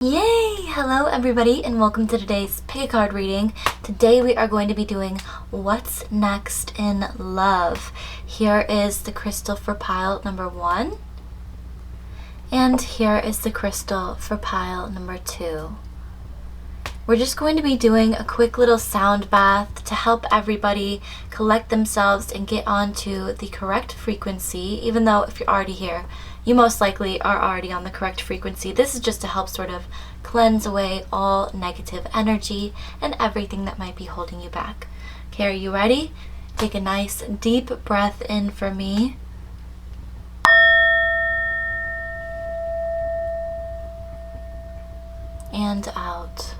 Yay! Hello everybody and welcome to today's pick a card reading. Today we are going to be doing what's next in love. Here is the crystal for pile number 1 and here is the crystal for pile number 2. We're just going to be doing a quick little sound bath to help everybody collect themselves and get onto the correct frequency, even though if you're already here, you most likely are already on the correct frequency. This is just to help sort of cleanse away all negative energy and everything that might be holding you back. Okay, are you ready? Take a nice deep breath in for me. And out.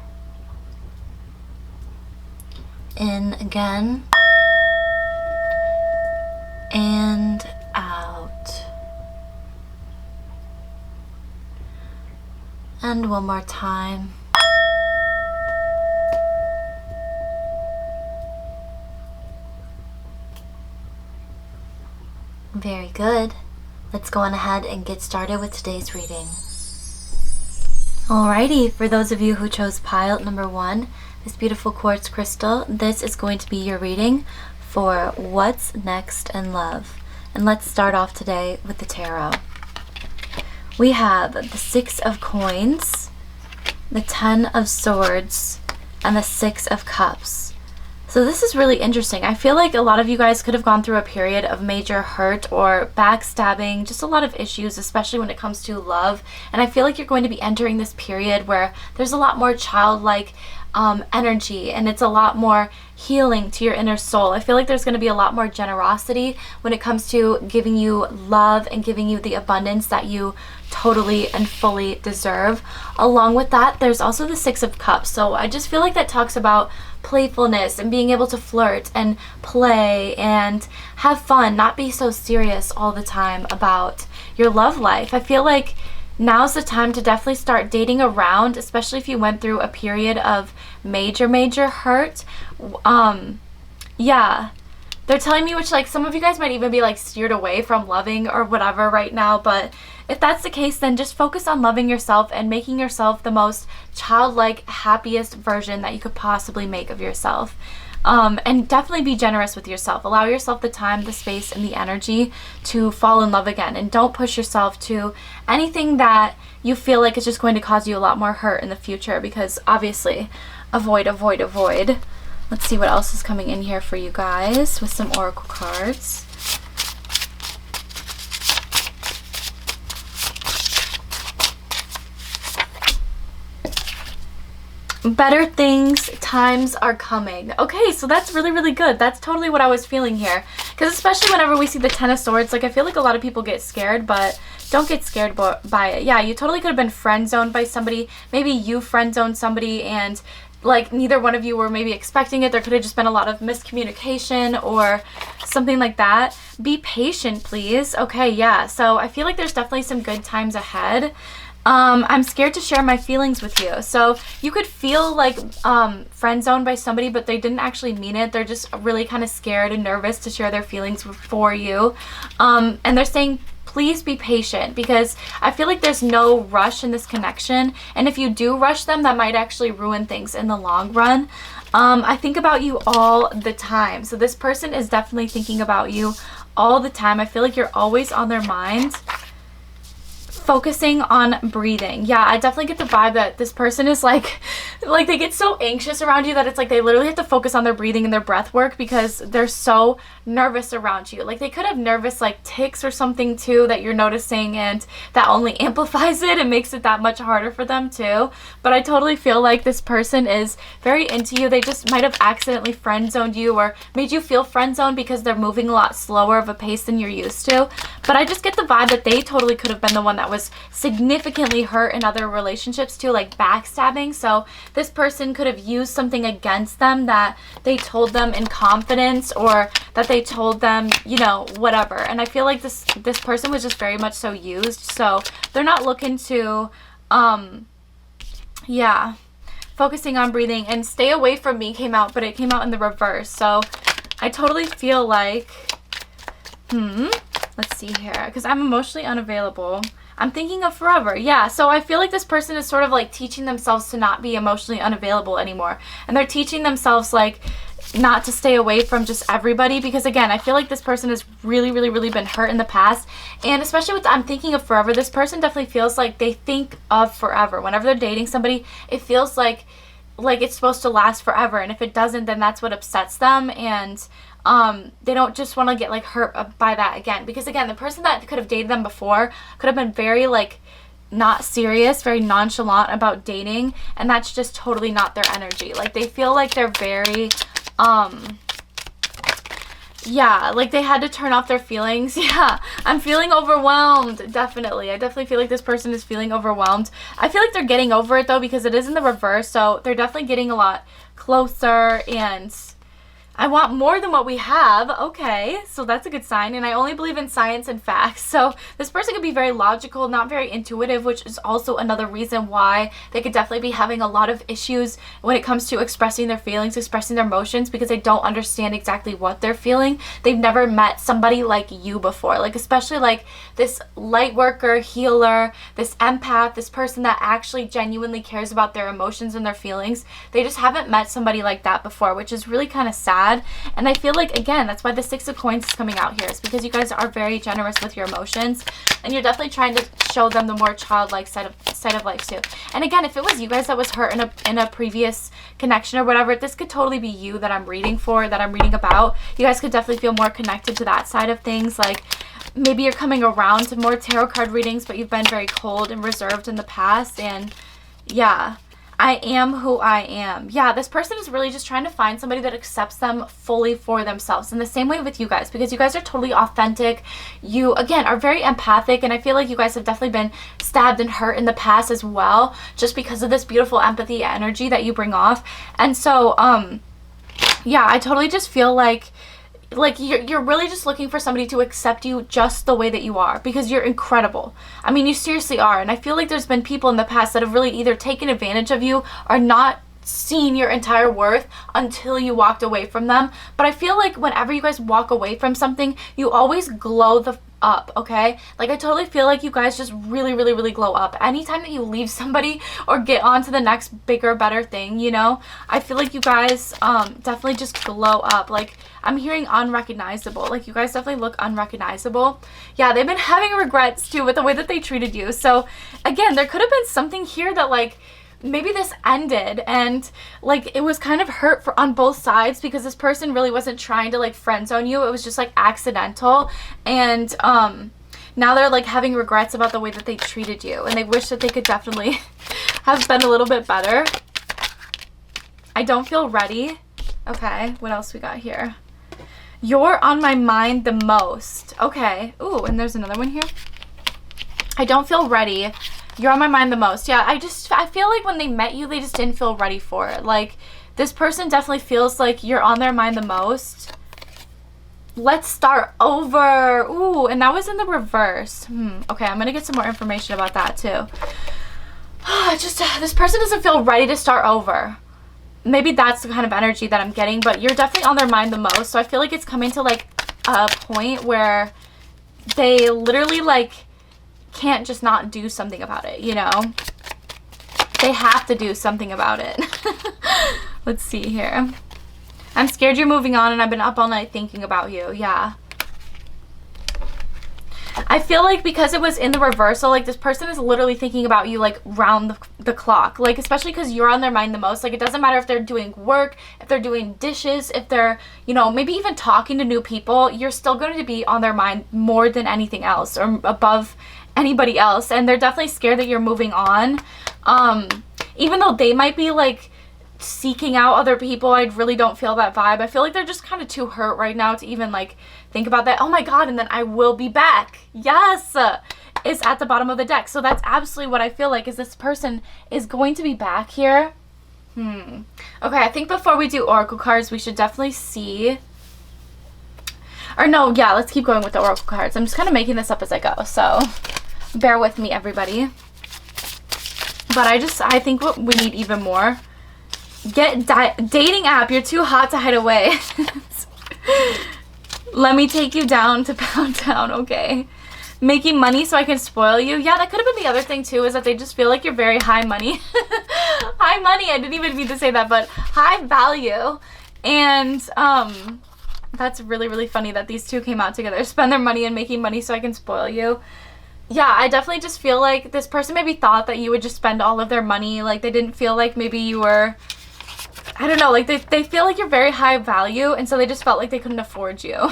In again. And out. And one more time. Very good. Let's go on ahead and get started with today's reading. Alrighty, for those of you who chose pile number 1, this beautiful quartz crystal, this is going to be your reading for what's next in love. And let's start off today with the tarot. We have the 6 of coins, the 10 of swords, and the 6 of cups. So this is really interesting. I feel like a lot of you guys could have gone through a period of major hurt or backstabbing, just a lot of issues, especially when it comes to love. And I feel like you're going to be entering this period where there's a lot more childlike energy and it's a lot more healing to your inner soul. I feel like there's going to be a lot more generosity when it comes to giving you love and giving you the abundance that you totally and fully deserve. Along with that, there's also the 6 of cups. So I just feel like that talks about playfulness and being able to flirt and play and have fun, not be so serious all the time about your love life. I feel like now's the time to definitely start dating around, especially if you went through a period of major hurt. Yeah, they're telling me, which like some of you guys might even be like steered away from loving or whatever right now, but if that's the case, then just focus on loving yourself and making yourself the most childlike, happiest version that you could possibly make of yourself. And definitely be generous with yourself. Allow yourself the time, the space, and the energy to fall in love again. And don't push yourself to anything that you feel like is just going to cause you a lot more hurt in the future, because obviously, avoid. Let's see what else is coming in here for you guys with some oracle cards. Better things, times are coming. Okay, so that's really good. That's totally what I was feeling here. Because especially whenever we see the 10 of swords, like I feel like a lot of people get scared, but don't get scared by it. Yeah, you totally could have been friend zoned by somebody. Maybe you friend zoned somebody and like neither one of you were maybe expecting it. There could have just been a lot of miscommunication or something like that. Be patient, please. Okay, yeah. So I feel like there's definitely some good times ahead. I'm scared to share my feelings with you. So you could feel like friend zoned by somebody, but they didn't actually mean it. They're just really kind of scared and nervous to share their feelings for you. And they're saying, please be patient, because I feel like there's no rush in this connection. And if you do rush them, that might actually ruin things in the long run. I think about you all the time. So this person is definitely thinking about you all the time. I feel like you're always on their mind. Focusing on breathing. Yeah, I definitely get the vibe that this person is like they get so anxious around you that it's like they literally have to focus on their breathing and their breath work because they're so nervous around you. Like they could have nervous like tics or something too that you're noticing, and that only amplifies it and makes it that much harder for them too. But I totally feel like this person is very into you. They just might have accidentally friend zoned you or made you feel friend zoned because they're moving a lot slower of a pace than you're used to. But I just get the vibe that they totally could have been the one that was significantly hurt in other relationships too, like backstabbing. So this person could have used something against them that they told them in confidence, or that they told them, you know, whatever. And I feel like this person was just very much so used. So they're not looking to yeah, focusing on breathing. And stay away from me came out, but it came out in the reverse. So I totally feel like let's see here, because I'm emotionally unavailable. I'm thinking of forever. Yeah, so I feel like this person is sort of like teaching themselves to not be emotionally unavailable anymore. And they're teaching themselves like not to stay away from just everybody, because again, I feel like this person has really been hurt in the past. And especially with I'm thinking of forever, this person definitely feels like they think of forever. Whenever they're dating somebody, it feels like it's supposed to last forever, and if it doesn't, then that's what upsets them. And they don't just want to get like hurt by that again, because again, the person that could have dated them before could have been very like not serious, very nonchalant about dating, and that's just totally not their energy. Like they feel like they're very yeah, like they had to turn off their feelings. Yeah, I'm feeling overwhelmed. Definitely. I definitely feel like this person is feeling overwhelmed. I feel like they're getting over it though, because it is in the reverse, so they're definitely getting a lot closer, and I want more than what we have. Okay, so that's a good sign. And I only believe in science and facts. So this person could be very logical, not very intuitive, which is also another reason why they could definitely be having a lot of issues when it comes to expressing their feelings, expressing their emotions, because they don't understand exactly what they're feeling. They've never met somebody like you before, like especially like this light worker, healer, this empath, this person that actually genuinely cares about their emotions and their feelings. They just haven't met somebody like that before, which is really kind of sad. And I feel like, again, that's why the Six of Coins is coming out here. It's because you guys are very generous with your emotions, and you're definitely trying to show them the more childlike side of life too. And again, if it was you guys that was hurt in a previous connection or whatever, this could totally be you that I'm reading for, that I'm reading about. You guys could definitely feel more connected to that side of things. Like maybe you're coming around to more tarot card readings, but you've been very cold and reserved in the past. And yeah, I am who I am. Yeah, this person is really just trying to find somebody that accepts them fully for themselves. In the same way with you guys, because you guys are totally authentic. You, again, are very empathic, and I feel like you guys have definitely been stabbed and hurt in the past as well, just because of this beautiful empathy energy that you bring off. And so, yeah, I totally just feel like you're really just looking for somebody to accept you just the way that you are, because you're incredible. I mean, you seriously are. And I feel like there's been people in the past that have really either taken advantage of you or not seen your entire worth until you walked away from them. But I feel like whenever you guys walk away from something, you always glow up, okay? Like I totally feel like you guys just really glow up anytime that you leave somebody or get on to the next bigger, better thing, you know? I feel like you guys definitely just glow up. Like I'm hearing unrecognizable. Like you guys definitely look unrecognizable. Yeah, they've been having regrets too with the way that they treated you. So again, there could have been something here that like maybe this ended and like it was kind of hurt on both sides, because this person really wasn't trying to like friend zone you. It was just like accidental, and now they're like having regrets about the way that they treated you, and they wish that they could definitely have been a little bit better. I don't feel ready. Okay, what else we got here? You're on my mind the most. Okay. Ooh, and there's another one here. I don't feel ready. You're on my mind the most. Yeah, I feel like when they met you, they just didn't feel ready for it. Like, this person definitely feels like you're on their mind the most. Let's start over. Ooh, and that was in the reverse. Okay, I'm going to get some more information about that, too. This person doesn't feel ready to start over. Maybe that's the kind of energy that I'm getting, but you're definitely on their mind the most. So I feel like it's coming to, like, a point where they literally, like, can't just not do something about it, you know? They have to do something about it. Let's see here. I'm scared you're moving on, and I've been up all night thinking about you. Yeah. I feel like because it was in the reversal, like this person is literally thinking about you like round the clock, like especially because you're on their mind the most. Like it doesn't matter if they're doing work, if they're doing dishes, if they're, you know, maybe even talking to new people, you're still going to be on their mind more than anything else or above anybody else. And they're definitely scared that you're moving on, even though they might be like seeking out other people. I really don't feel that vibe. I feel like they're just kind of too hurt right now to even like think about that. Oh my god, and then I will be back. Yes, is at the bottom of the deck. So that's absolutely what I feel like, is this person is going to be back here. Okay, I think before we do oracle cards, we should definitely see, or no, yeah, let's keep going with the oracle cards. I'm just kind of making this up as I go, so bear with me, everybody. But I think what we need even more. Get dating app. You're too hot to hide away. Let me take you down to Pound Town. Okay. making money so I can spoil you. Yeah, that could have been the other thing too, is that they just feel like you're very high money. High money, I didn't even mean to say that, but high value. And that's really, really funny that these two came out together. Spend their money and making money so I can spoil you. Yeah, I definitely just feel like this person maybe thought that you would just spend all of their money. Like, they didn't feel like maybe you were, I don't know, like they feel like you're very high value, and so they just felt like they couldn't afford you.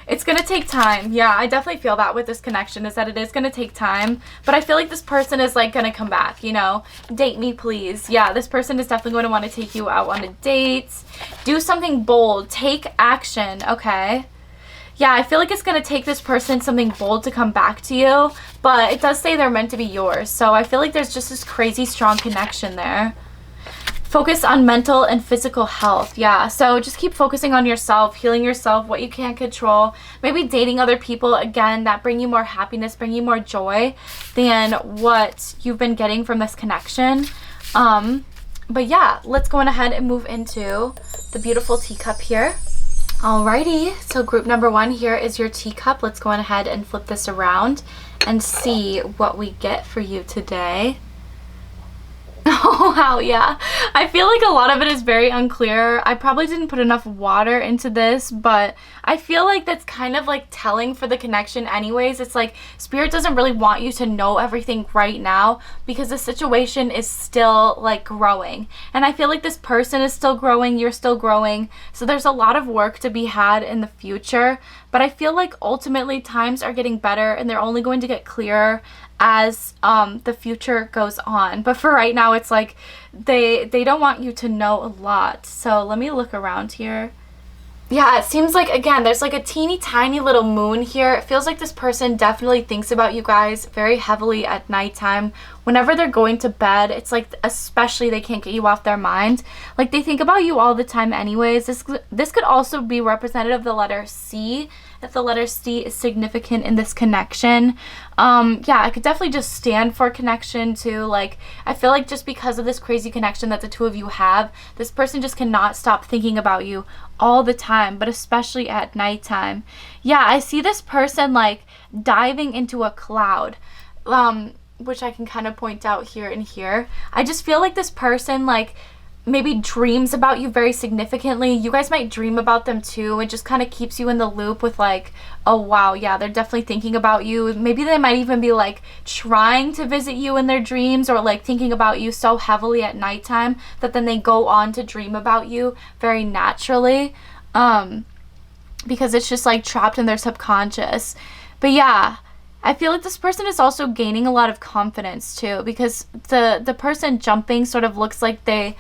It's gonna take time. Yeah, I definitely feel that with this connection, is that it is gonna take time, but I feel like this person is like gonna come back, you know. Date me, please. Yeah, this person is definitely going to want to take you out on a date. Do something bold. Take action, okay? Yeah, I feel like it's gonna take this person something bold to come back to you, but it does say they're meant to be yours, so I feel like there's just this crazy strong connection there. Focus on mental and physical health. Yeah, so just keep focusing on yourself, healing yourself, what you can't control. Maybe dating other people, again, that bring you more happiness, bring you more joy than what you've been getting from this connection. But yeah, let's go on ahead and move into the beautiful teacup here. Alrighty, so group number 1 here is your teacup. Let's go on ahead and flip this around and see what we get for you today. Oh wow, yeah. I feel like a lot of it is very unclear. I probably didn't put enough water into this, but I feel like that's kind of like telling for the connection anyways. It's like Spirit doesn't really want you to know everything right now because the situation is still like growing. And I feel like this person is still growing, you're still growing. So there's a lot of work to be had in the future. But I feel like ultimately times are getting better and they're only going to get clearer as the future goes on. But for right now, it's like they don't want you to know a lot. So let me look around here. Yeah, it seems like, again, there's like a teeny tiny little moon here. It feels like this person definitely thinks about you guys very heavily at nighttime. Whenever they're going to bed, it's like especially they can't get you off their mind. Like, they think about you all the time anyways. This could also be representative of the letter C, if the letter C is significant in this connection. Yeah, I could definitely just stand for connection too. Like, I feel like just because of this crazy connection that the two of you have, this person just cannot stop thinking about you all the time, but especially at nighttime. Yeah, I see this person like diving into a cloud, which I can kind of point out here and here. I just feel like this person like maybe dreams about you very significantly. You guys might dream about them too. It just kind of keeps you in the loop with like, oh wow, yeah, they're definitely thinking about you. Maybe they might even be like trying to visit you in their dreams, or like thinking about you so heavily at nighttime that then they go on to dream about you very naturally, because it's just like trapped in their subconscious. But yeah, I feel like this person is also gaining a lot of confidence too, because the person jumping sort of looks like they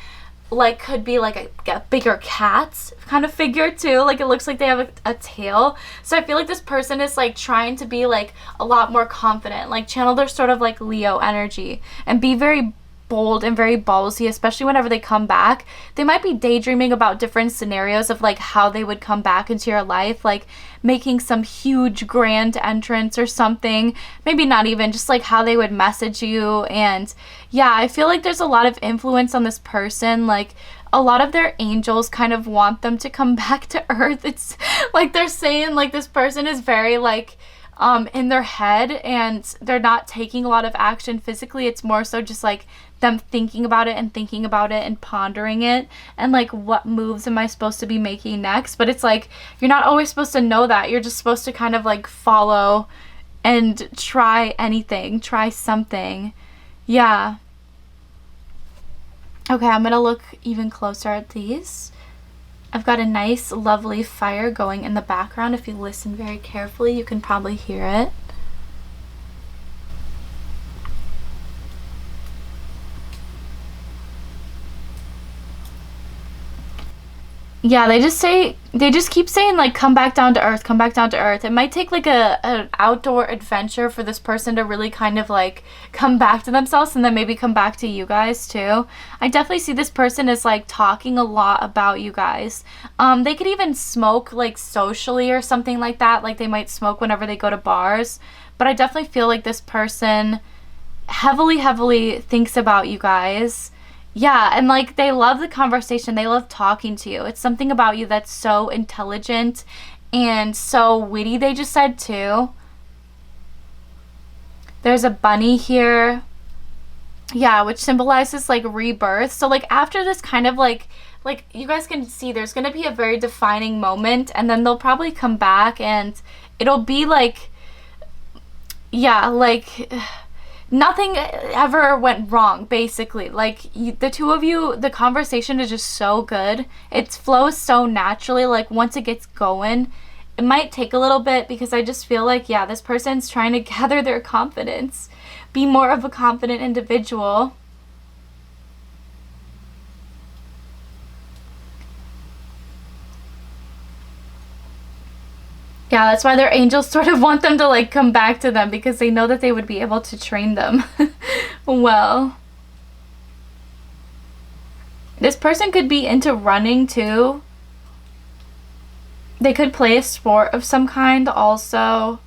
like could be like a bigger cat kind of figure too. Like, it looks like they have a tail. So I feel like this person is like trying to be like a lot more confident, like channel their sort of like Leo energy and be very bold and very ballsy, especially whenever they come back. They might be daydreaming about different scenarios of like how they would come back into your life, like making some huge grand entrance or something. Maybe not even, just like how they would message you. And yeah, I feel like there's a lot of influence on this person. Like, a lot of their angels kind of want them to come back to earth. It's like they're saying like this person is very like in their head and they're not taking a lot of action physically. It's more so just like them thinking about it and pondering it and like, what moves am I supposed to be making next? But it's like, you're not always supposed to know that. You're just supposed to kind of like follow and try anything, try something. Yeah. Okay, I'm gonna look even closer at these. I've got a nice, lovely fire going in the background. If you listen very carefully, you can probably hear it. Yeah, they just keep saying like, come back down to earth, come back down to earth. It might take like an outdoor adventure for this person to really kind of like come back to themselves and then maybe come back to you guys too. I definitely see this person as like talking a lot about you guys. They could even smoke like socially or something like that. Like, they might smoke whenever they go to bars. But I definitely feel like this person heavily thinks about you guys. Yeah, and like, they love the conversation. They love talking to you. It's something about you that's so intelligent and so witty, they just said too. There's a bunny here. Yeah, which symbolizes like rebirth. So like after this kind of like you guys can see there's going to be a very defining moment, and then they'll probably come back and it'll be like, yeah, like nothing ever went wrong, basically. Like the two of you, the conversation is just so good. It flows so naturally. Like once it gets going, it might take a little bit, because I just feel like, yeah, this person's trying to gather their confidence, be more of a confident individual. Yeah, that's why their angels sort of want them to like come back to them, because they know that they would be able to train them well. This person could be into running too. They could play a sport of some kind also,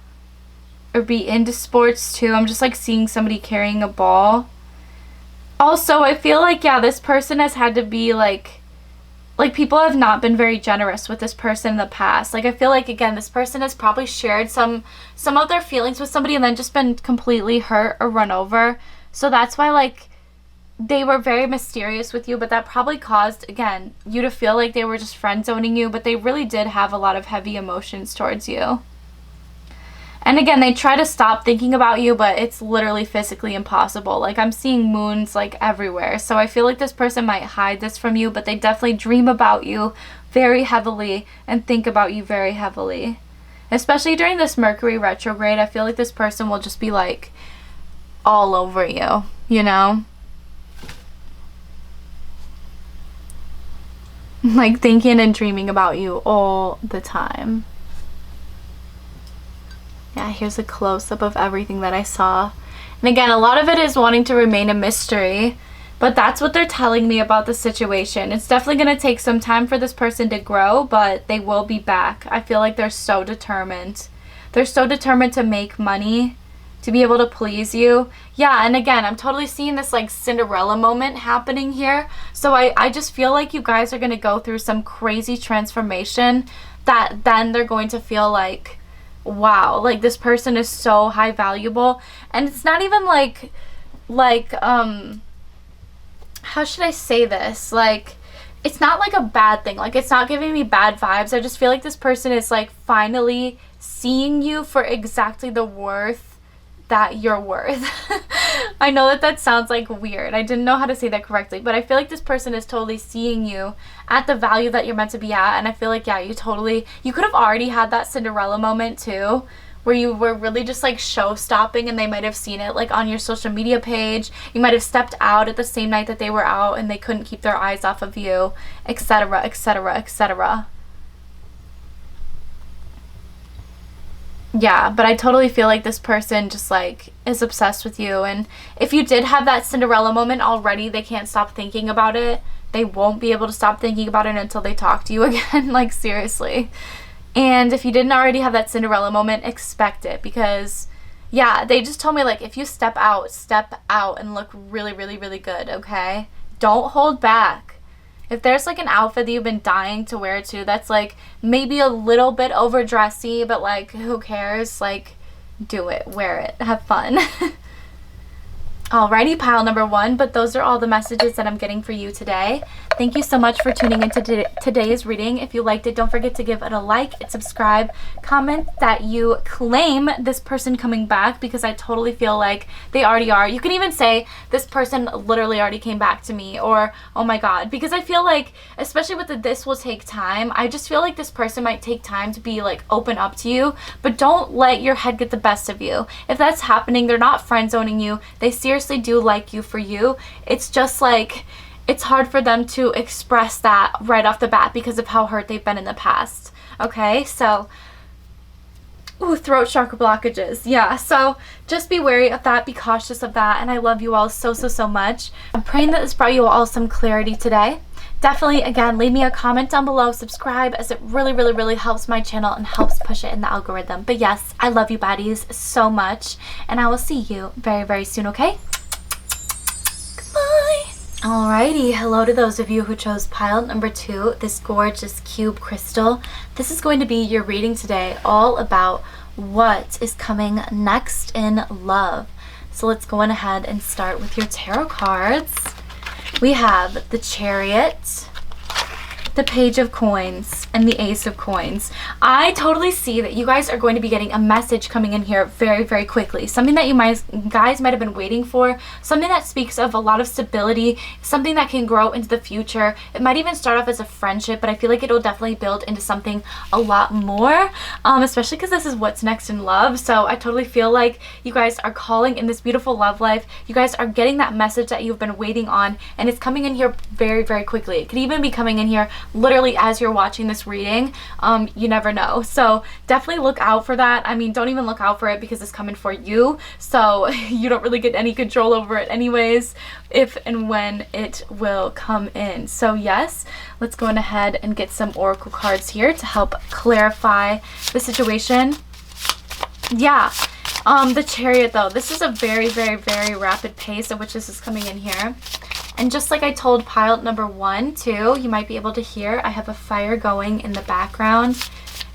or be into sports too. I'm just like seeing somebody carrying a ball. Also, I feel like, yeah, this person has had to be like people have not been very generous with this person in the past. Like I feel like, again, this person has probably shared some of their feelings with somebody and then just been completely hurt or run over. So that's why like they were very mysterious with you, but that probably caused, again, you to feel like they were just friend zoning you, but they really did have a lot of heavy emotions towards you. And again, they try to stop thinking about you, but it's literally physically impossible. Like I'm seeing moons like everywhere. So I feel like this person might hide this from you, but they definitely dream about you very heavily and think about you very heavily. Especially during this Mercury retrograde, I feel like this person will just be like all over you, you know? Like thinking and dreaming about you all the time. Yeah, here's a close-up of everything that I saw. And again, a lot of it is wanting to remain a mystery, but that's what they're telling me about the situation. It's definitely going to take some time for this person to grow, but they will be back. I feel like they're so determined. They're so determined to make money, to be able to please you. Yeah, and again, I'm totally seeing this like Cinderella moment happening here. So I just feel like you guys are going to go through some crazy transformation that then they're going to feel like, wow, like this person is so high valuable. And it's not even like how should I say this, like it's not like a bad thing, like it's not giving me bad vibes. I just feel like this person is like finally seeing you for exactly the worth that you're worth. I know that sounds like weird. I didn't know how to say that correctly, but I feel like this person is totally seeing you at the value that you're meant to be at. And I feel like, yeah, you could have already had that Cinderella moment too, where you were really just like show stopping, and they might have seen it like on your social media page. You might have stepped out at the same night that they were out and they couldn't keep their eyes off of you, etc., etc., etc. Yeah, but I totally feel like this person just like is obsessed with you. And if you did have that Cinderella moment already, they can't stop thinking about it. They won't be able to stop thinking about it until they talk to you again. Like seriously. And if you didn't already have that Cinderella moment, expect it, because yeah, they just told me like if you step out and look really, really, really good, okay? Don't hold back. If there's like an outfit that you've been dying to wear too, that's like maybe a little bit overdressy, but like who cares? Like do it, wear it, have fun. Alrighty, pile number 1, but those are all the messages that I'm getting for you today. Thank you so much for tuning into today's reading. If you liked it, don't forget to give it a like and subscribe. Comment that you claim this person coming back, because I totally feel like they already are. You can even say this person literally already came back to me, or oh my god, because I feel like, especially with this will take time, I just feel like this person might take time to be like open up to you, but don't let your head get the best of you. If that's happening, they're not friend zoning you. They seriously do like you for you. It's just like it's hard for them to express that right off the bat because of how hurt they've been in the past. Okay, so throat chakra blockages. Yeah, so just be wary of that, be cautious of that, and I love you all so much. I'm praying that this brought you all some clarity today. Definitely, again, leave me a comment down below, subscribe, as it really helps my channel and helps push it in the algorithm. But yes, I love you baddies so much, and I will see you very soon, okay? Goodbye! Alrighty, hello to those of you who chose pile number 2, this gorgeous cube crystal. This is going to be your reading today, all about what is coming next in love. So let's go on ahead and start with your tarot cards. We have the Chariot, the Page of Coins, and the Ace of Coins. I totally see that you guys are going to be getting a message coming in here very, very quickly. Something that you guys might have been waiting for. Something that speaks of a lot of stability. Something that can grow into the future. It might even start off as a friendship, but I feel like it will definitely build into something a lot more. Especially because this is what's next in love. So I totally feel like you guys are calling in this beautiful love life. You guys are getting that message that you've been waiting on, and it's coming in here very, very quickly. It could even be coming in here literally as you're watching this reading. You never know, so definitely look out for that. I mean, don't even look out for it because it's coming for you, so you don't really get any control over it anyways, if and when it will come in. So yes, let's go on ahead and get some oracle cards here to help clarify the situation. Yeah, the Chariot though, this is a very, very, very rapid pace at which this is coming in here. And just like I told pile number 1 too, you might be able to hear I have a fire going in the background.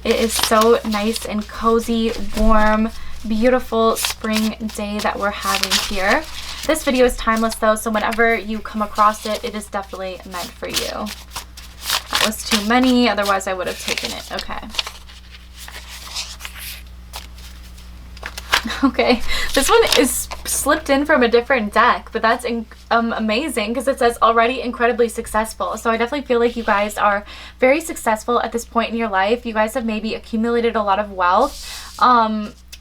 It is so nice and cozy, warm, beautiful spring day that we're having here. This video is timeless though, so whenever you come across it, it is definitely meant for you. That was too many, otherwise I would have taken it. Okay. Okay, this one is slipped in from a different deck, but that's amazing because it says already incredibly successful. So I definitely feel like you guys are very successful at this point in your life. You guys have maybe accumulated a lot of wealth.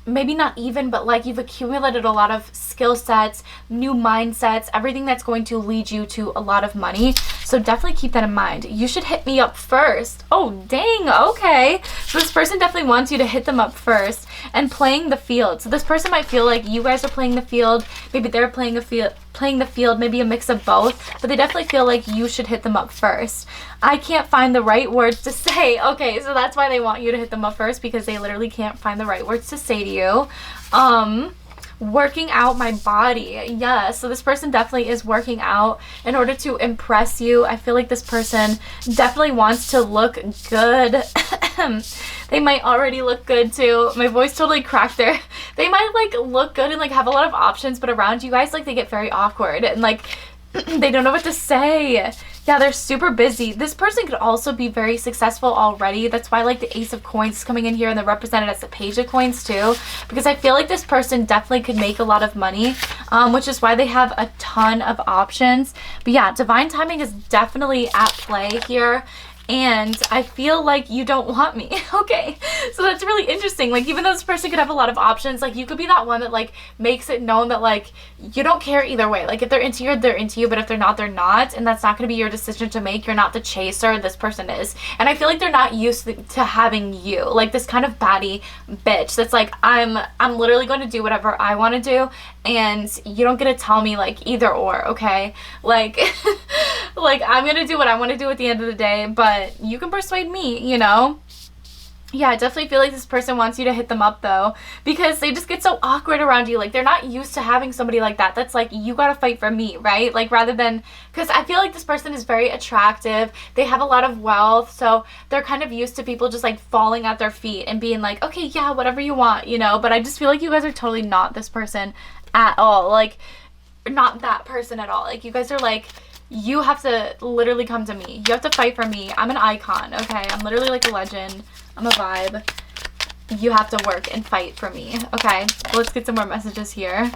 Maybe not even, but like you've accumulated a lot of skill sets, new mindsets, everything that's going to lead you to a lot of money. So definitely keep that in mind. You should hit me up first. Oh, dang. Okay. So this person definitely wants you to hit them up first and playing the field. So this person might feel like you guys are playing the field. Maybe they're playing the field, maybe a mix of both, but they definitely feel like you should hit them up first. I can't find the right words to say. Okay, so that's why they want you to hit them up first, because they literally can't find the right words to say to you. Working out my body. Yeah, so this person definitely is working out in order to impress you. I feel like this person definitely wants to look good. They might already look good too. My voice totally cracked there. They might like look good and like have a lot of options, but around you guys, like they get very awkward and like they don't know what to say. Yeah, they're super busy. This person could also be very successful already. That's why like the Ace of Coins is coming in here, and they're represented as the Page of Coins too, because I feel like this person definitely could make a lot of money, which is why they have a ton of options. But yeah, divine timing is definitely at play here. And I feel like you don't want me. Okay, so that's really interesting. Like, even though this person could have a lot of options, like you could be that one that like makes it known that like you don't care either way. Like if they're into you, they're into you, but if they're not, they're not. And that's not going to be your decision to make. You're not the chaser. This person is. And I feel like they're not used to having you. Like this kind of baddie bitch that's like, I'm literally going to do whatever I want to do, and you don't get to tell me like either or, okay? Like, like I'm going to do what I want to do at the end of the day, but you can persuade me, you know? Yeah, I definitely feel like this person wants you to hit them up though, because they just get so awkward around you. Like they're not used to having somebody like that. That's like, you gotta fight for me, right? Like rather than, because I feel like this person is very attractive. They have a lot of wealth, so they're kind of used to people just like falling at their feet and being like, okay, yeah, whatever you want, you know? But I just feel like you guys are totally not this person at all. Like, not that person at all. Like you guys are like, you have to literally come to me. You have to fight for me. I'm an icon, okay? I'm literally like a legend. I'm a vibe. You have to work and fight for me, okay? Let's get some more messages here.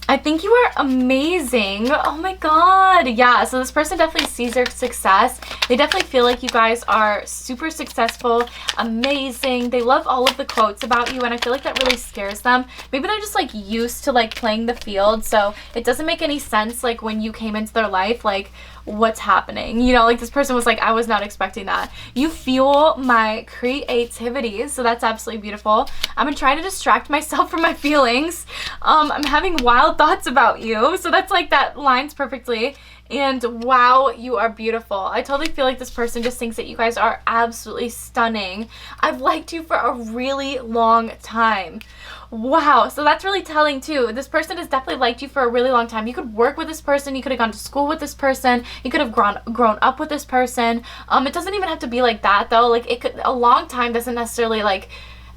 I think you are amazing. Oh my god. Yeah, so this person definitely sees your success. They definitely feel like you guys are super successful, amazing. They love all of the quotes about you, and I feel like that really scares them. Maybe they're just like used to like playing the field, so it doesn't make any sense like when you came into their life, like what's happening, you know? Like this person was like, I was not expecting that. You fuel my creativity, so that's absolutely beautiful. I'm gonna try to distract myself from my feelings. I'm having wild thoughts about you, so that's like, that lines perfectly. And wow, you are beautiful. I totally feel like this person just thinks that you guys are absolutely stunning. I've liked you for a really long time. Wow, so that's really telling too. This person has definitely liked you for a really long time. You could work with this person, you could have gone to school with this person, you could have grown up with this person. It doesn't even have to be like that though. Like it could, a long time doesn't necessarily like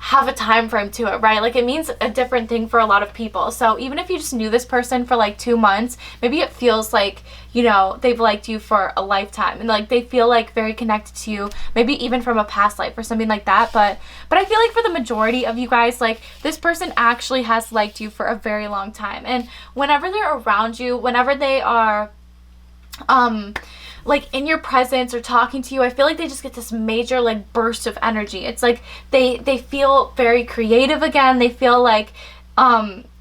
have a time frame to it, right? Like, it means a different thing for a lot of people. So even if you just knew this person for like 2 months, maybe it feels like, you know, they've liked you for a lifetime, and like they feel like very connected to you, maybe even from a past life or something like that. But I feel like for the majority of you guys, like, this person actually has liked you for a very long time. And whenever they're around you, whenever they are like in your presence or talking to you, I feel like they just get this major like burst of energy. It's like they feel very creative again. They feel like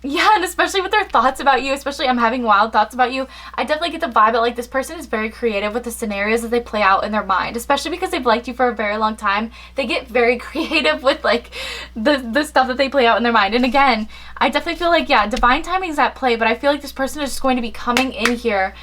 yeah, and especially with their thoughts about you, especially I'm having wild thoughts about you, I definitely get the vibe that like this person is very creative with the scenarios that they play out in their mind, especially because they've liked you for a very long time. They get very creative with like the stuff that they play out in their mind. And again, I definitely feel like, yeah, divine timing is at play, but I feel like this person is just going to be coming in here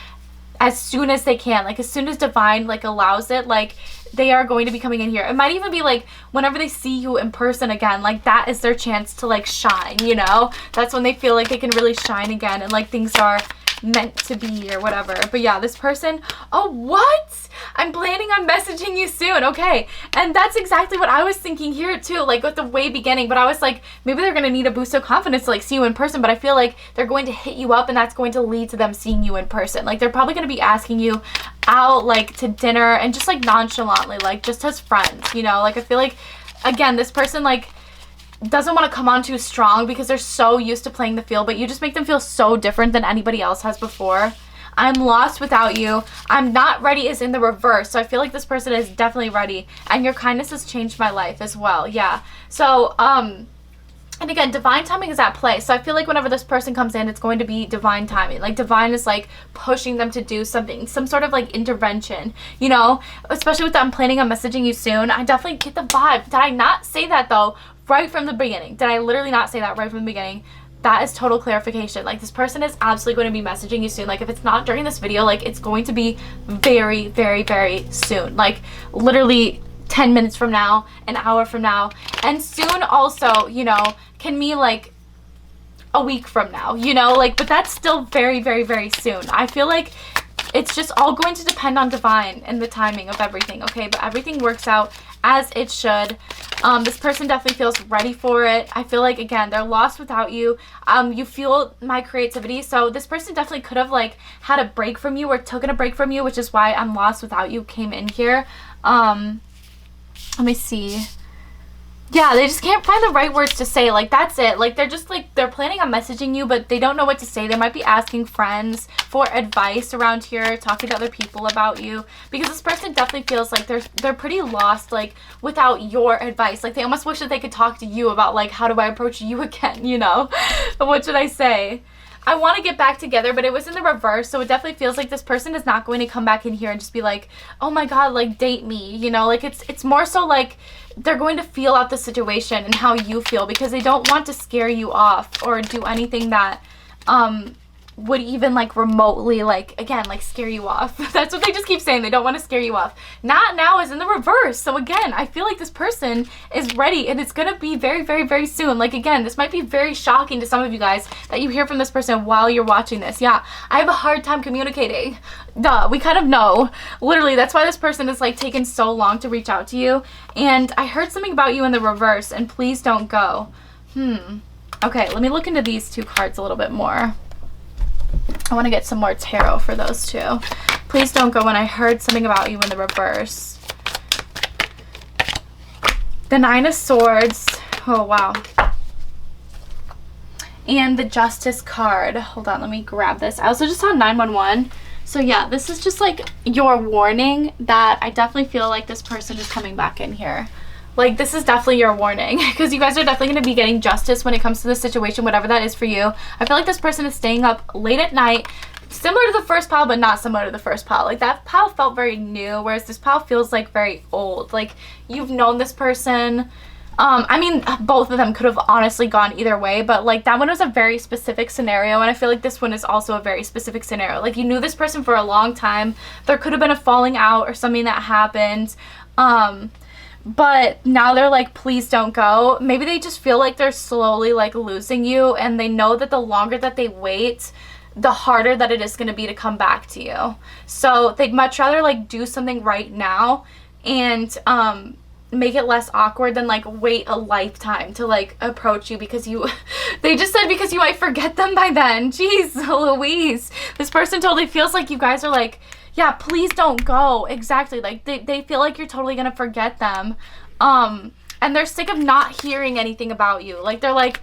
as soon as they can, like as soon as divine like allows it, like they are going to be coming in here. It might even be like whenever they see you in person again, like that is their chance to like shine, you know? That's when they feel like they can really shine again and like things are meant to be or whatever. But yeah, this person, oh, what? I'm planning on messaging you soon. Okay. And that's exactly what I was thinking here too, like at the way beginning. But I was like, maybe they're going to need a boost of confidence to like see you in person, but I feel like they're going to hit you up and that's going to lead to them seeing you in person. Like they're probably going to be asking you out like to dinner and just like nonchalantly, like just as friends, you know? Like I feel like, again, this person like doesn't want to come on too strong because they're so used to playing the field, but you just make them feel so different than anybody else has before. I'm lost without you. I'm not ready is in the reverse. So I feel like this person is definitely ready. And your kindness has changed my life as well. Yeah. So, and again, divine timing is at play. So I feel like whenever this person comes in, it's going to be divine timing. Like divine is like pushing them to do something, some sort of like intervention, you know, especially with that I'm planning on messaging you soon. I definitely get the vibe. Did I not say that though right from the beginning? Did I literally not say that right from the beginning? That is total clarification. Like this person is absolutely going to be messaging you soon. Like if it's not during this video, like it's going to be very, very, very soon. Like literally 10 minutes from now, an hour from now. And soon also, you know, can mean like a week from now, you know, like, but that's still very, very, very soon. I feel like it's just all going to depend on divine and the timing of everything, okay? But everything works out as it should. This person definitely feels ready for it. I feel like, again, they're lost without you. You feel my creativity. So this person definitely could have like had a break from you or taken a break from you, which is why I'm lost without you came in here. Let me see. Yeah, they just can't find the right words to say. Like, that's it. Like, they're just, like, they're planning on messaging you, but they don't know what to say. They might be asking friends for advice around here, talking to other people about you. Because this person definitely feels like they're pretty lost, like, without your advice. Like, they almost wish that they could talk to you about, like, how do I approach you again, you know? But what should I say? I want to get back together, but it was in the reverse, so it definitely feels like this person is not going to come back in here and just be like, oh my god, like, date me, you know? Like, it's more so like they're going to feel out the situation and how you feel because they don't want to scare you off or do anything that would even like remotely like, again, like scare you off. That's what they just keep saying. They don't want to scare you off. Not now is in the reverse. So again, I feel like this person is ready and it's going to be very, very, very soon. Like again, this might be very shocking to some of you guys that you hear from this person while you're watching this. Yeah, I have a hard time communicating. Duh, we kind of know. Literally, that's why this person is like taking so long to reach out to you. And I heard something about you in the reverse and please don't go. Okay, let me look into these two cards a little bit more. I want to get some more tarot for those two. Please don't go when I heard something about you in the reverse. The Nine of Swords. Oh, wow. And the Justice card. Hold on, let me grab this. I also just saw 911. So yeah, this is just like your warning that I definitely feel like this person is coming back in here. Like, this is definitely your warning because you guys are definitely going to be getting justice when it comes to this situation, whatever that is for you. I feel like this person is staying up late at night, similar to the first pile, but not similar to the first pile. Like, that pile felt very new, whereas this pile feels like very old. Like, you've known this person. I mean, both of them could have honestly gone either way, but like that one was a very specific scenario, and I feel like this one is also a very specific scenario. Like, you knew this person for a long time. There could have been a falling out or something that happened. But now they're like, please don't go. Maybe they just feel like they're slowly like losing you, and they know that the longer that they wait, the harder that it is going to be to come back to you. So they'd much rather like do something right now and make it less awkward than like wait a lifetime to like approach you because you they just said because you might forget them by then. Jeez Louise, this person totally feels like you guys are like, yeah, please don't go. Exactly, like they feel like you're totally gonna forget them, and they're sick of not hearing anything about you. Like they're like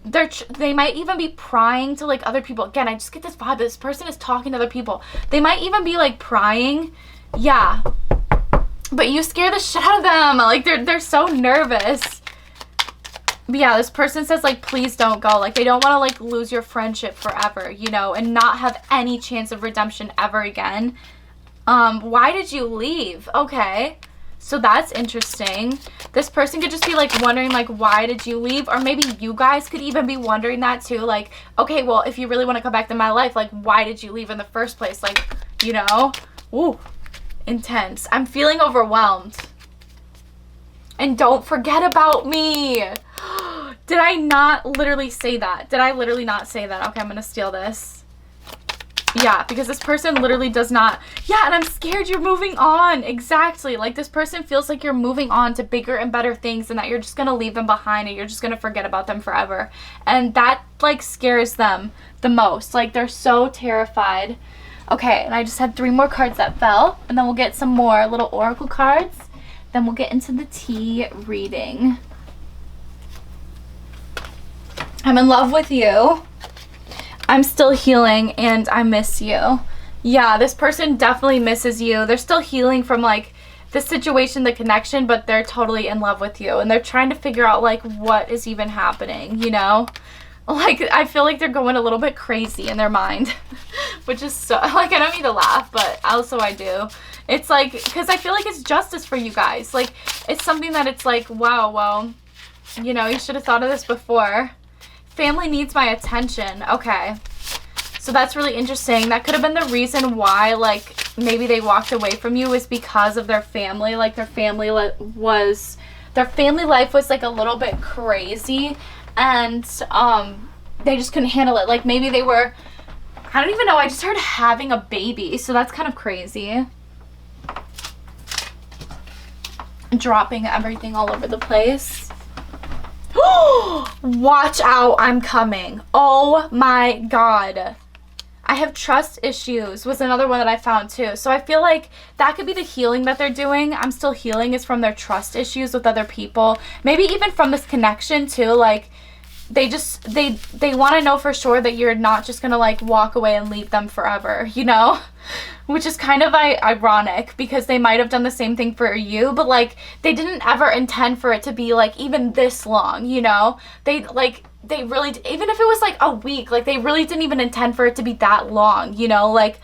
they might even be prying to like other people. Again, I just get this vibe, this person is talking to other people. They might even be like prying, yeah, but you scare the shit out of them. Like they're so nervous. But yeah, this person says like, please don't go. Like they don't want to like lose your friendship forever, you know, and not have any chance of redemption ever again. Why did you leave? Okay, so that's interesting. This person could just be like wondering like, why did you leave? Or maybe you guys could even be wondering that too. Like, okay, well, if you really want to come back to my life, like why did you leave in the first place? Like, you know, ooh, intense. I'm feeling overwhelmed. And don't forget about me. Did I not literally say that? Did I literally not say that? Okay, I'm gonna steal this. Yeah, because this person literally does not. Yeah, and I'm scared you're moving on. Exactly. Like this person feels like you're moving on to bigger and better things and that you're just gonna leave them behind and you're just gonna forget about them forever. And that like scares them the most. Like they're so terrified. Okay, and I just had 3 more cards that fell, and then we'll get some more little oracle cards. Then we'll get into the tea reading. I'm in love with you. I'm still healing and I miss you. Yeah, this person definitely misses you. They're still healing from like the situation, the connection, but they're totally in love with you and they're trying to figure out like what is even happening, you know? Like I feel like they're going a little bit crazy in their mind, which is so like, I don't mean to laugh, but also I do. It's like, because I feel like it's justice for you guys. Like it's something that it's like, wow, well, you know, you should have thought of this before. Family needs my attention. Okay, so that's really interesting. That could have been the reason why like maybe they walked away from you, is because of their family. Like their family life was like a little bit crazy, and they just couldn't handle it. Like maybe they were, I don't even know, I just heard having a baby, so that's kind of crazy. Dropping everything all over the place. Watch out, I'm coming. Oh my god. I have trust issues was another one that I found too. So I feel like that could be the healing that they're doing. I'm still healing is from their trust issues with other people. Maybe even from this connection too. Like they want to know for sure that you're not just gonna like walk away and leave them forever, you know? Which is kind of ironic because they might have done the same thing for you, but like they didn't ever intend for it to be like even this long, you know? They really, even if it was like a week, like they really didn't even intend for it to be that long, you know? Like,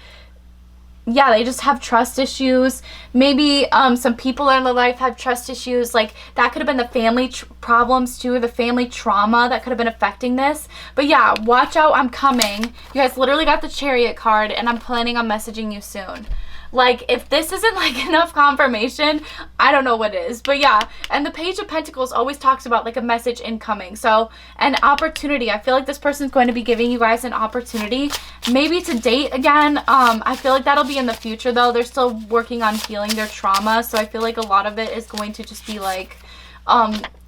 yeah, they just have trust issues. Maybe some people in their life have trust issues. Like that could have been the family problems too, the family trauma that could have been affecting this. But yeah, watch out, I'm coming. You guys literally got the Chariot card and I'm planning on messaging you soon. Like if this isn't like enough confirmation, I don't know what is. But yeah, and the Page of Pentacles always talks about like a message incoming. So an opportunity. I feel like this person's going to be giving you guys an opportunity, maybe to date again. I feel like that'll be in the future though. They're still working on healing their trauma, so I feel like a lot of it is going to just be like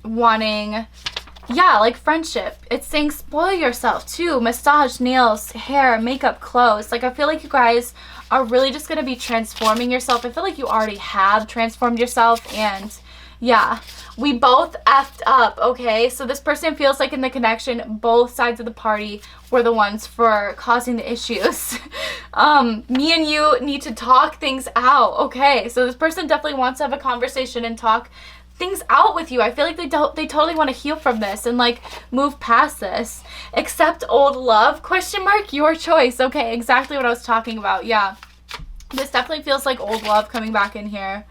wanting, yeah, like friendship. It's saying spoil yourself too. Massage, nails, hair, makeup, clothes. Like I feel like you guys are really just going to be transforming yourself. I feel like you already have transformed yourself, and yeah, we both effed up, okay? So this person feels like in the connection, both sides of the party were the ones for causing the issues. Me and you need to talk things out, okay? So this person definitely wants to have a conversation and talk things out with you. I feel like they totally want to heal from this and like move past this. Accept old love, question mark, your choice. Okay, exactly what I was talking about. Yeah, this definitely feels like old love coming back in here.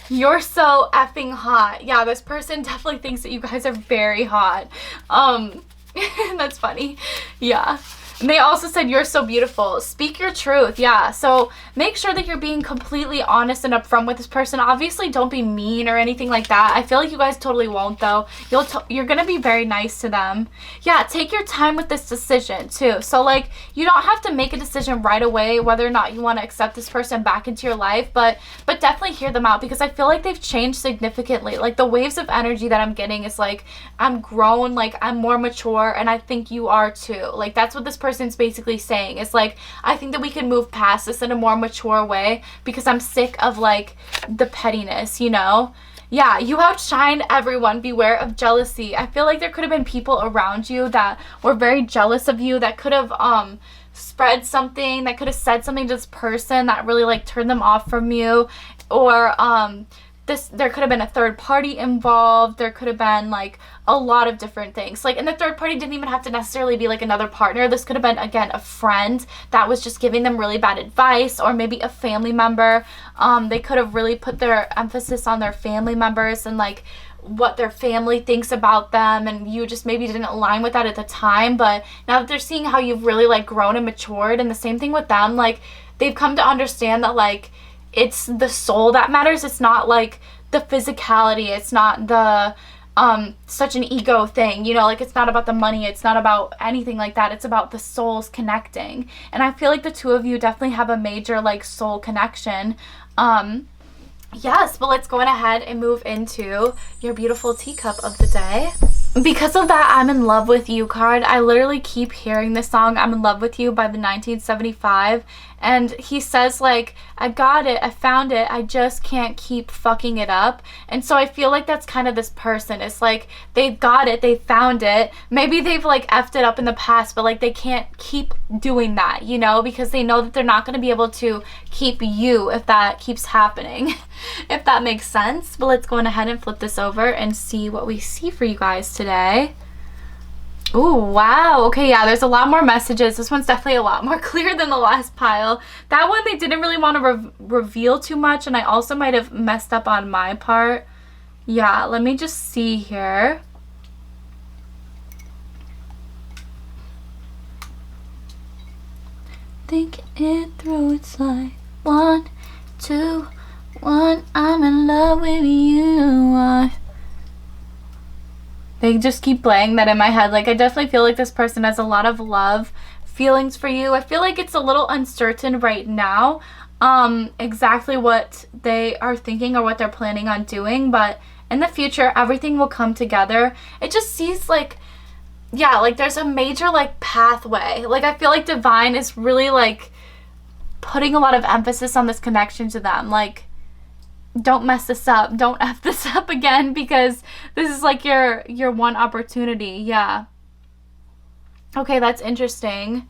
You're so effing hot. Yeah, this person definitely thinks that you guys are very hot. That's funny. Yeah, And they also said, you're so beautiful. Speak your truth. Yeah. So make sure that you're being completely honest and upfront with this person. Obviously, don't be mean or anything like that. I feel like you guys totally won't, though. You're going to be very nice to them. Yeah. Take your time with this decision, too. So, like, you don't have to make a decision right away whether or not you want to accept this person back into your life, but definitely hear them out, because I feel like they've changed significantly. Like, the waves of energy that I'm getting is like, I'm grown, like, I'm more mature, and I think you are too. Like, that's what this person's basically saying. It's like, I think that we can move past this in a more mature way, because I'm sick of, like, the pettiness, you know? Yeah, you outshine everyone. Beware of jealousy. I feel like there could have been people around you that were very jealous of you, that could have spread something, that could have said something to this person that really, like, turned them off from you. Or there could have been a third party involved. There could have been, like, a lot of different things. Like, and the third party didn't even have to necessarily be, like, another partner. This could have been, again, a friend that was just giving them really bad advice, or maybe a family member. They could have really put their emphasis on their family members and, like, what their family thinks about them, and you just maybe didn't align with that at the time. But now that they're seeing how you've really, like, grown and matured, and the same thing with them, like, they've come to understand that, like, it's the soul that matters. It's not, like, the physicality. It's not the such an ego thing, you know, like, it's not about the money. It's not about anything like that. It's about the souls connecting. And I feel like the two of you definitely have a major, like, soul connection. Yes, but let's go ahead and move into your beautiful teacup of the day. Because of that I'm in love with you card, I literally keep hearing this song, I'm in love with you, by the 1975. And he says, like, I got it, I found it, I just can't keep fucking it up. And so I feel like that's kind of this person. It's like, they've got it, they found it. Maybe they've, like, effed it up in the past, but, like, they can't keep doing that, you know, because they know that they're not going to be able to keep you if that keeps happening. If that makes sense. But let's go ahead and flip this over and see what we see for you guys today. Oh, wow. Okay, yeah, there's a lot more messages. This one's definitely a lot more clear than the last pile. That one, they didn't really want to reveal too much, and I also might have messed up on my part. Yeah, let me just see here. Think it through, it's like 1, 2, 1, I'm in love with you. They just keep playing that in my head. Like, I definitely feel like this person has a lot of love feelings for you. I feel like it's a little uncertain right now exactly what they are thinking or what they're planning on doing, but in the future everything will come together. It just seems like, yeah, like there's a major, like, pathway. Like, I feel like Divine is really, like, putting a lot of emphasis on this connection to them. Like, don't mess this up, don't F this up again, because this is, like, your one opportunity. Yeah. Okay, that's interesting.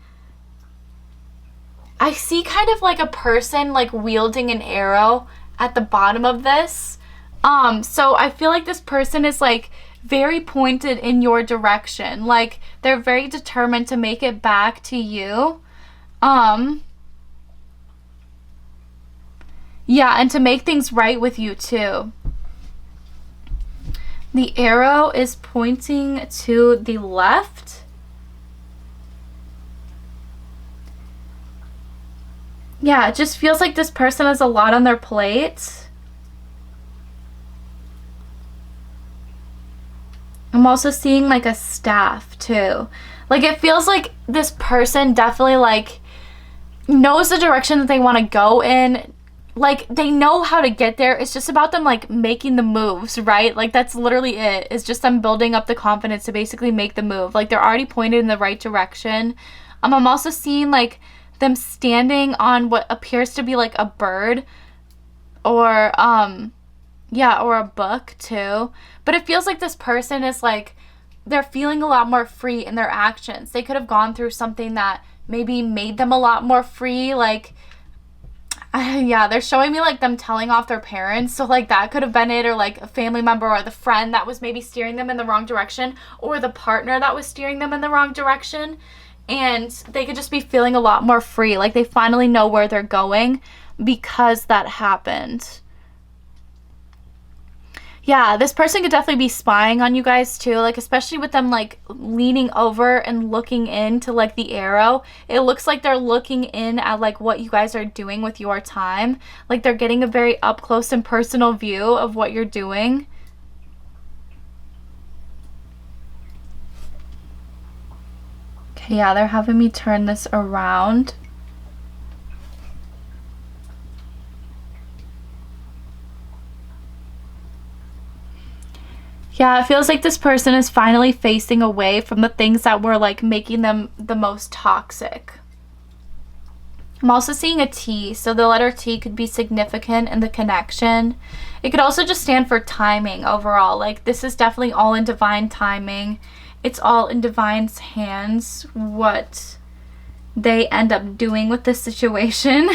I see kind of like a person, like, wielding an arrow at the bottom of this. So I feel like this person is, like, very pointed in your direction. Like, they're very determined to make it back to you. Yeah, and to make things right with you too. The arrow is pointing to the left. Yeah, it just feels like this person has a lot on their plate. I'm also seeing, like, a staff too. Like, it feels like this person definitely, like, knows the direction that they want to go in. Like, they know how to get there. It's just about them, like, making the moves, right? Like, that's literally it. It's just them building up the confidence to basically make the move. Like, they're already pointed in the right direction. I'm also seeing, like, them standing on what appears to be, like, a bird, or yeah, or a book too. But it feels like this person is, like, they're feeling a lot more free in their actions. They could have gone through something that maybe made them a lot more free. Like, yeah, they're showing me, like, them telling off their parents. So, like, that could have been it, or, like, a family member, or the friend that was maybe steering them in the wrong direction, or the partner that was steering them in the wrong direction. And they could just be feeling a lot more free. Like, they finally know where they're going because that happened. Yeah, this person could definitely be spying on you guys too, like especially with them like leaning over and looking into like the arrow. It looks like they're looking in at like what you guys are doing with your time. Like they're getting a very up close and personal view of what you're doing. Okay, yeah, they're having me turn this around. Yeah, it feels like this person is finally facing away from the things that were like making them the most toxic. I'm also seeing a T, so the letter T could be significant in the connection. It could also just stand for timing overall. Like this is definitely all in divine timing. It's all in divine's hands what they end up doing with this situation.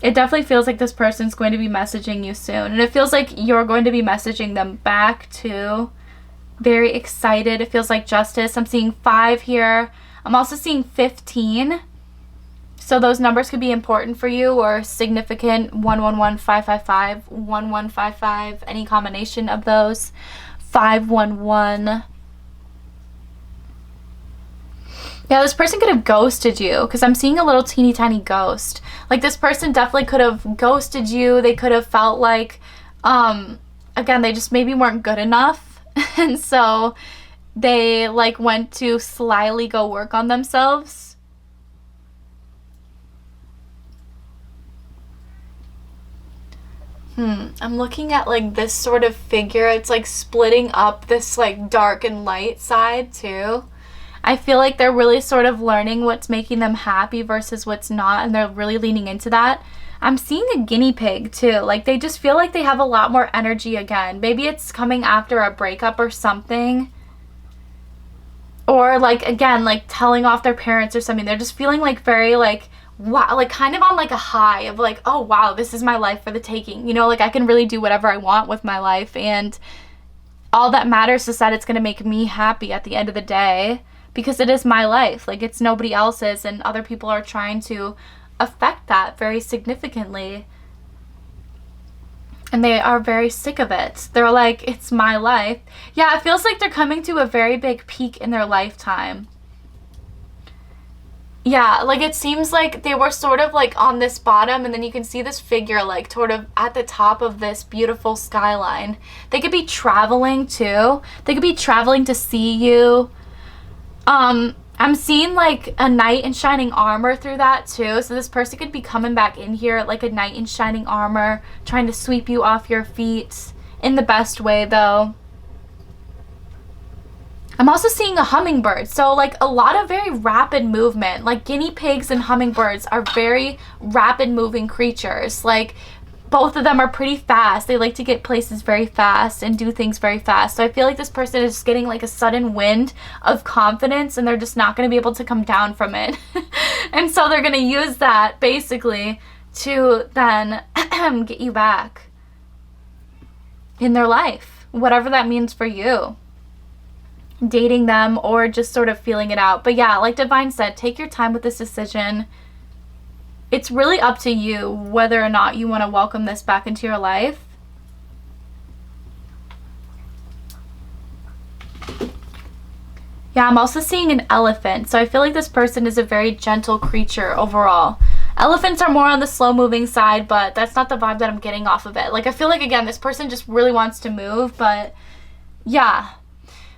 It definitely feels like this person's going to be messaging you soon. And it feels like you're going to be messaging them back too. Very excited. It feels like justice. I'm seeing 5 here. I'm also seeing 15. So those numbers could be important for you or significant. 111, 555, 1155, any combination of those. 511. Yeah, this person could have ghosted you because I'm seeing a little teeny tiny ghost. Like this person definitely could have ghosted you. They could have felt like, again, they just maybe weren't good enough. And so they like went to slyly go work on themselves. I'm looking at like this sort of figure. It's like splitting up this like dark and light side too. I feel like they're really sort of learning what's making them happy versus what's not, and they're really leaning into that. I'm seeing a guinea pig too. Like they just feel like they have a lot more energy again. Maybe it's coming after a breakup or something. Or like, again, like telling off their parents or something. They're just feeling like very like, wow, like kind of on like a high of like, oh wow, this is my life for the taking. You know, like I can really do whatever I want with my life, and all that matters is that it's going to make me happy at the end of the day. Because it is my life, like it's nobody else's, and other people are trying to affect that very significantly. And they are very sick of it. They're like, it's my life. Yeah, it feels like they're coming to a very big peak in their lifetime. Yeah, like it seems like they were sort of like on this bottom, and then you can see this figure like sort of at the top of this beautiful skyline. They could be traveling too. They could be traveling to see you. I'm seeing like a knight in shining armor through that too. So this person could be coming back in here like a knight in shining armor, trying to sweep you off your feet in the best way though. I'm also seeing a hummingbird. So like a lot of very rapid movement. Like guinea pigs and hummingbirds are very rapid moving creatures. Like both of them are pretty fast. They like to get places very fast and do things very fast. So I feel like this person is just getting like a sudden wind of confidence, and they're just not going to be able to come down from it. And so they're going to use that basically to then get you back in their life, whatever that means for you. Dating them or just sort of feeling it out. But yeah, like Divine said, take your time with this decision. It's really up to you whether or not you want to welcome this back into your life. Yeah, I'm also seeing an elephant. So I feel like this person is a very gentle creature overall. Elephants are more on the slow moving side, but that's not the vibe that I'm getting off of it. Like I feel like, again, this person just really wants to move, but yeah.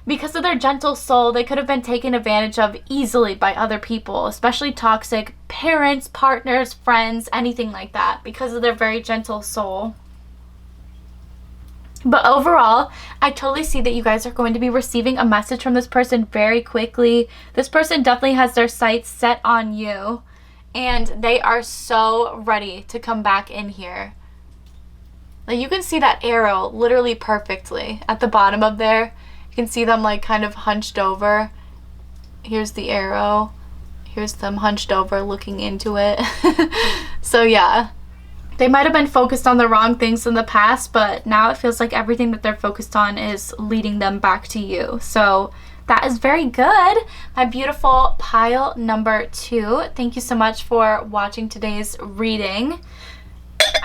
Because of their gentle soul, they could have been taken advantage of easily by other people, especially toxic parents, partners, friends, anything like that, because of their very gentle soul. But overall, I totally see that you guys are going to be receiving a message from this person very quickly. This person definitely has their sights set on you, and they are so ready to come back in here. Like you can see that arrow literally perfectly at the bottom of there. You can see them like kind of hunched over. Here's the arrow. Here's them hunched over looking into it. So yeah, they might have been focused on the wrong things in the past, but now it feels like everything that they're focused on is leading them back to you. So that is very good. My beautiful pile number 2. Thank you so much for watching today's reading.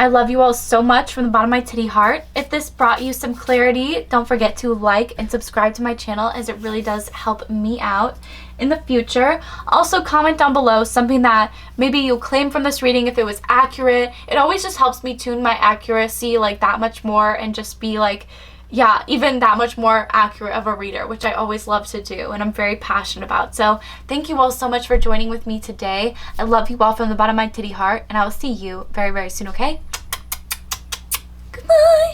I love you all so much from the bottom of my titty heart. If this brought you some clarity, don't forget to like and subscribe to my channel, as it really does help me out in the future. Also, comment down below something that maybe you claim from this reading, if it was accurate. It always just helps me tune my accuracy like that much more, and just be like, yeah, even that much more accurate of a reader, which I always love to do and I'm very passionate about. So thank you all so much for joining with me today. I love you all from the bottom of my titty heart, and I will see you very, very soon, okay? Goodbye.